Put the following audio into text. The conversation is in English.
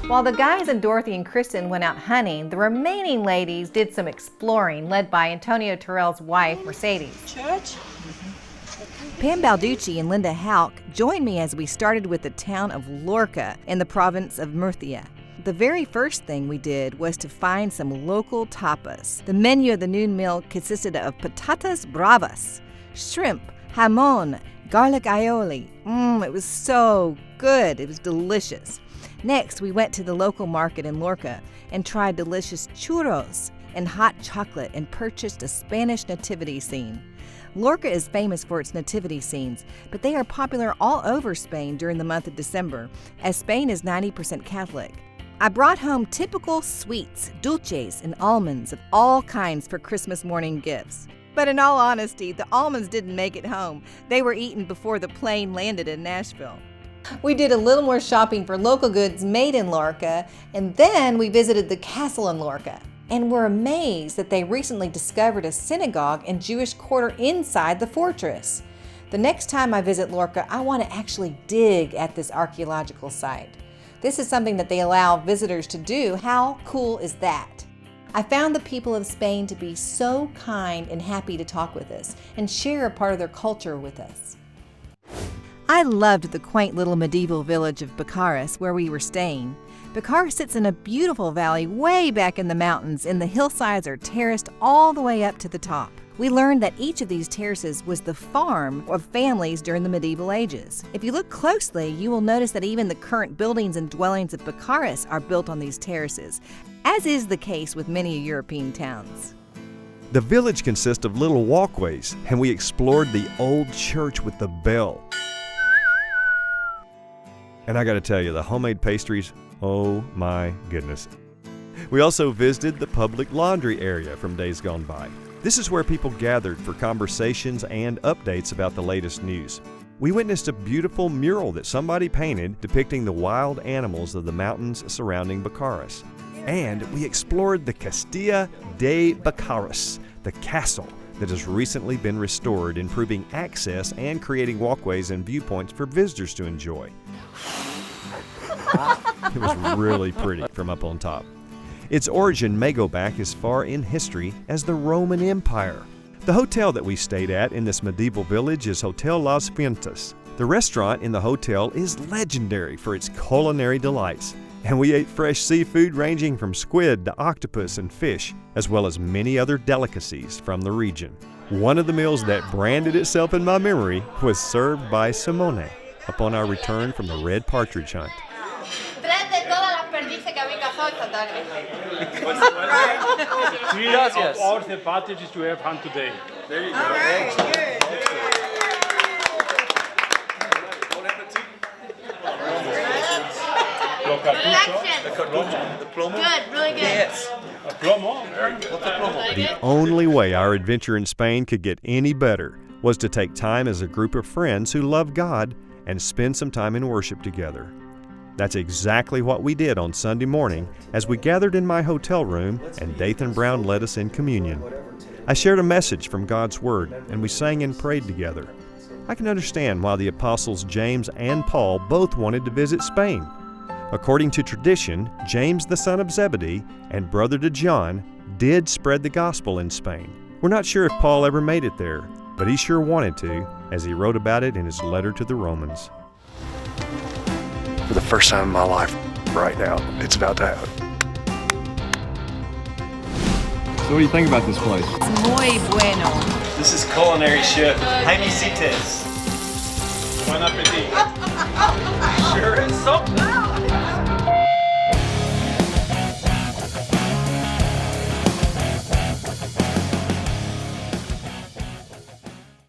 While the guys and Dorothy and Kristen went out hunting, the remaining ladies did some exploring, led by Antonio Terrell's wife, Mercedes. Church? Pam Balducci and Linda Houck joined me as we started with the town of Lorca in the province of Murcia. The very first thing we did was to find some local tapas. The menu of the noon meal consisted of patatas bravas, shrimp, jamon, garlic aioli. It was so good. It was delicious. Next, we went to the local market in Lorca and tried delicious churros and hot chocolate and purchased a Spanish nativity scene. Lorca is famous for its nativity scenes, but they are popular all over Spain during the month of December, as Spain is 90% Catholic. I brought home typical sweets, dulces, and almonds of all kinds for Christmas morning gifts. But in all honesty, the almonds didn't make it home. They were eaten before the plane landed in Nashville. We did a little more shopping for local goods made in Lorca, and then we visited the castle in Lorca. And were amazed that they recently discovered a synagogue and Jewish quarter inside the fortress. The next time I visit Lorca, I want to actually dig at this archaeological site. This is something that they allow visitors to do. How cool is that? I found the people of Spain to be so kind and happy to talk with us and share a part of their culture with us. I loved the quaint little medieval village of Bucharest where we were staying. Bucharest sits in a beautiful valley way back in the mountains, and the hillsides are terraced all the way up to the top. We learned that each of these terraces was the farm of families during the medieval ages. If you look closely, you will notice that even the current buildings and dwellings of Bucharest are built on these terraces, as is the case with many European towns. The village consists of little walkways, and we explored the old church with the bell. And I gotta tell you, the homemade pastries, oh my goodness. We also visited the public laundry area from days gone by. This is where people gathered for conversations and updates about the latest news. We witnessed a beautiful mural that somebody painted depicting the wild animals of the mountains surrounding Bucharest. And we explored the Castilla de Bucharest, the castle that has recently been restored, improving access and creating walkways and viewpoints for visitors to enjoy. It was really pretty from up on top. Its origin may go back as far in history as the Roman Empire. The hotel that we stayed at in this medieval village is Hotel Las Fuentes. The restaurant in the hotel is legendary for its culinary delights, and we ate fresh seafood ranging from squid to octopus and fish, as well as many other delicacies from the region. One of the meals that branded itself in my memory was served by Simone upon our return from the red partridge hunt. Three of all the partridges we have hunted today. There you go. All right, good. The plomo? Good, really good. Yes. A plomo? What's a plomo? The only way our adventure in Spain could get any better was to take time as a group of friends who love God and spend some time in worship together. That's exactly what we did on Sunday morning as we gathered in my hotel room and Dathan Brown led us in communion. I shared a message from God's Word and we sang and prayed together. I can understand why the apostles James and Paul both wanted to visit Spain. According to tradition, James the son of Zebedee and brother to John did spread the gospel in Spain. We're not sure if Paul ever made it there, but he sure wanted to, as he wrote about it in his letter to the Romans. For the first time in my life, right now, it's about to happen. So what do you think about this place? Muy bueno. This is culinary chef Jaime Cites. Bon appetit. Sure is something.